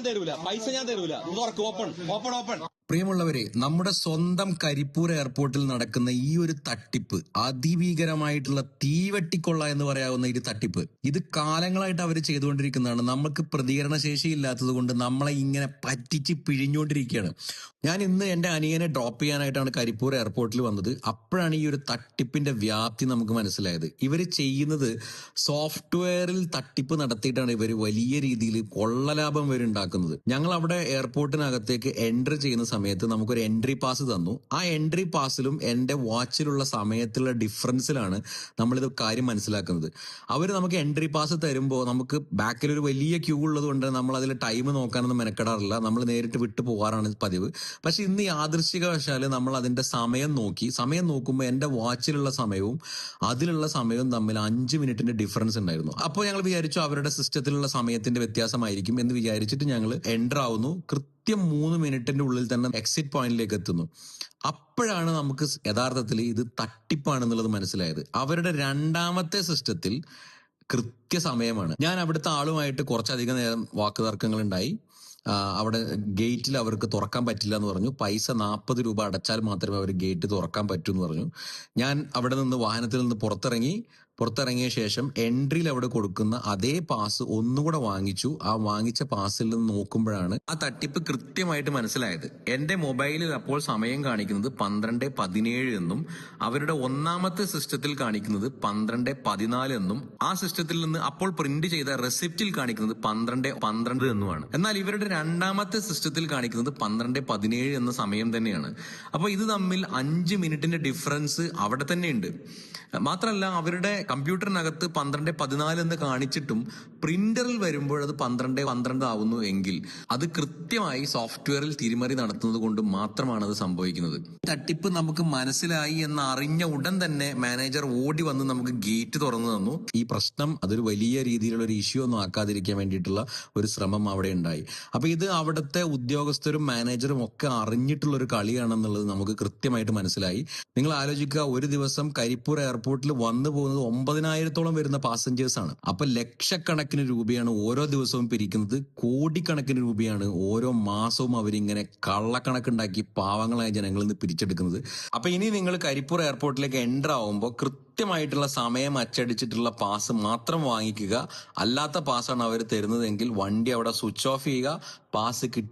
തരൂല. Open open open. പ്രിയമുള്ളവരെ, നമ്മുടെ സ്വന്തം കരിപ്പൂർ എയർപോർട്ടിൽ നടക്കുന്ന ഈ ഒരു തട്ടിപ്പ്, അതിഭീകരമായിട്ടുള്ള തീവെട്ടിക്കൊള്ള എന്ന് പറയാവുന്ന ഈ തട്ടിപ്പ്, ഇത് കാലങ്ങളായിട്ട് അവർ ചെയ്തുകൊണ്ടിരിക്കുന്നതാണ്. നമുക്ക് പ്രതികരണശേഷി ഇല്ലാത്തത് കൊണ്ട് നമ്മളെ ഇങ്ങനെ പറ്റിച്ച് പിഴിഞ്ഞുകൊണ്ടിരിക്കുകയാണ്. ഞാൻ ഇന്ന് എന്റെ അനിയനെ ഡ്രോപ്പ് ചെയ്യാനായിട്ടാണ് കരിപ്പൂർ എയർപോർട്ടിൽ വന്നത്. അപ്പോഴാണ് ഈ ഒരു തട്ടിപ്പിന്റെ വ്യാപ്തി നമുക്ക് മനസ്സിലായത്. ഇവർ ചെയ്യുന്നത് സോഫ്റ്റ്വെയറിൽ തട്ടിപ്പ് നടത്തിയിട്ടാണ് ഇവർ വലിയ രീതിയിൽ കൊള്ളലാഭം ഉണ്ടാക്കുന്നത്. ഞങ്ങൾ അവിടെ എയർപോർട്ടിനകത്തേക്ക് എൻട്രി ചെയ്യുന്ന സമയത്ത് നമുക്കൊരു എൻട്രി പാസ് തന്നു. ആ എൻട്രി പാസിലും എന്റെ വാച്ചിലുള്ള സമയത്തുള്ള ഡിഫറൻസിലാണ് നമ്മളിത് കാര്യം മനസ്സിലാക്കുന്നത്. അവർ നമുക്ക് എൻട്രി പാസ് തരുമ്പോൾ നമുക്ക് ബാക്കിൽ ഒരു വലിയ ക്യൂ ഉള്ളത് കൊണ്ട് നമ്മൾ അതിൽ ടൈം നോക്കാനൊന്നും മെനക്കെടാറില്ല. നമ്മൾ നേരിട്ട് വിട്ടു പോകാറാണ് പതിവ്. പക്ഷെ ഇന്ന് യാദൃശ്ചികവശാല് നമ്മൾ അതിന്റെ സമയം നോക്കുമ്പോൾ എന്റെ വാച്ചിലുള്ള സമയവും അതിലുള്ള സമയവും തമ്മിൽ 5 മിനിറ്റിന്റെ ഡിഫറൻസ് ഉണ്ടായിരുന്നു. അപ്പോൾ ഞങ്ങൾ വിചാരിച്ചു അവരുടെ സിസ്റ്റത്തിലുള്ള സമയത്തിന്റെ വ്യത്യാസമായിരിക്കും എന്ന് വിചാരിച്ചിട്ട് ഞങ്ങൾ എൻ്റർ ആവുന്നു. കൃത്യം 3 മിനിറ്റിന്റെ ഉള്ളിൽ തന്നെ എക്സിറ്റ് പോയിന്റിലേക്ക് എത്തുന്നു. അപ്പോഴാണ് നമുക്ക് യഥാർത്ഥത്തിൽ ഇത് തട്ടിപ്പാണെന്നുള്ളത് മനസ്സിലായത്. അവരുടെ രണ്ടാമത്തെ സിസ്റ്റത്തിൽ കൃത്യസമയമാണ്. ഞാൻ അവിടുത്തെ ആളുമായിട്ട് കുറച്ചധികം നേരം വാക്കുതർക്കങ്ങൾ ഉണ്ടായി. അവിടെ ഗേറ്റിൽ അവർക്ക് തുറക്കാൻ പറ്റില്ല എന്ന് പറഞ്ഞു. പൈസ 40 രൂപ അടച്ചാൽ മാത്രമേ അവർ ഗേറ്റ് തുറക്കാൻ പറ്റൂ എന്ന് പറഞ്ഞു. ഞാൻ അവിടെ നിന്ന് വാഹനത്തിൽ നിന്ന് പുറത്തിറങ്ങിയ ശേഷം എൻട്രിയിൽ അവിടെ കൊടുക്കുന്ന അതേ പാസ് ഒന്നുകൂടെ വാങ്ങിച്ചു. ആ വാങ്ങിച്ച പാസിൽ നിന്ന് നോക്കുമ്പോഴാണ് ആ തട്ടിപ്പ് കൃത്യമായിട്ട് മനസ്സിലായത്. എന്റെ മൊബൈലിൽ അപ്പോൾ സമയം കാണിക്കുന്നത് 12:17 എന്നും അവരുടെ ഒന്നാമത്തെ സിസ്റ്റത്തിൽ കാണിക്കുന്നത് 12:14 എന്നും ആ സിസ്റ്റത്തിൽ നിന്ന് അപ്പോൾ പ്രിന്റ് ചെയ്ത റെസിപ്റ്റിൽ കാണിക്കുന്നത് 12:12 എന്നുമാണ്. എന്നാൽ ഇവരുടെ രണ്ടാമത്തെ സിസ്റ്റത്തിൽ കാണിക്കുന്നത് 12:17 എന്ന സമയം തന്നെയാണ്. അപ്പൊ ഇത് തമ്മിൽ 5 മിനിറ്റിന്റെ ഡിഫറൻസ് അവിടെ തന്നെയുണ്ട്. മാത്രമല്ല അവരുടെ കമ്പ്യൂട്ടറിനകത്ത് 12:14 എന്ന് കാണിച്ചിട്ടും പ്രിന്ററിൽ വരുമ്പോൾ അത് 12:12 ആവുന്നു എങ്കിൽ അത് കൃത്യമായി സോഫ്റ്റ്വെയറിൽ തിരിമറി നടത്തുന്നത് കൊണ്ട് മാത്രമാണ് അത് സംഭവിക്കുന്നത്. തട്ടിപ്പ് നമുക്ക് മനസ്സിലായി എന്ന് അറിഞ്ഞ ഉടൻ തന്നെ മാനേജർ ഓടി വന്ന് നമുക്ക് ഗേറ്റ് തുറന്നു തന്നു. ഈ പ്രശ്നം അതൊരു വലിയ രീതിയിലുള്ള ഒരു ഇഷ്യൂ ഒന്നും ആക്കാതിരിക്കാൻ വേണ്ടിയിട്ടുള്ള ഒരു ശ്രമം അവിടെ ഉണ്ടായി. അപ്പൊ ഇത് അവിടുത്തെ ഉദ്യോഗസ്ഥരും മാനേജറും ഒക്കെ അറിഞ്ഞിട്ടുള്ള ഒരു കളിയാണെന്നുള്ളത് നമുക്ക് കൃത്യമായിട്ട് മനസ്സിലായി. നിങ്ങൾ ആലോചിക്കുക, ഒരു ദിവസം കരിപ്പൂർ എയർപോർട്ടിൽ വന്നു പോകുന്നത് 9,000-ഓളം വരുന്ന പാസഞ്ചേഴ്സ് ആണ്. അപ്പൊ ലക്ഷക്കണക്കിന് രൂപയാണ് ഓരോ ദിവസവും പിരിക്കുന്നത്. കോടിക്കണക്കിന് രൂപയാണ് ഓരോ മാസവും അവരിങ്ങനെ കള്ളക്കണക്കുണ്ടാക്കി പാവങ്ങളായ ജനങ്ങളിൽ നിന്ന് പിരിച്ചെടുക്കുന്നത്. അപ്പൊ ഇനി നിങ്ങൾ കരിപ്പൂർ എയർപോർട്ടിലേക്ക് എൻ്റർ ആവുമ്പോൾ കൃത്യമായിട്ടുള്ള സമയം അച്ചടിച്ചിട്ടുള്ള പാസ് മാത്രം വാങ്ങിക്കുക. അല്ലാത്ത പാസ്സാണ് അവർ തരുന്നതെങ്കിൽ വണ്ടി അവിടെ സ്വിച്ച് ഓഫ് ചെയ്യുക. പാസ് കിട്ടി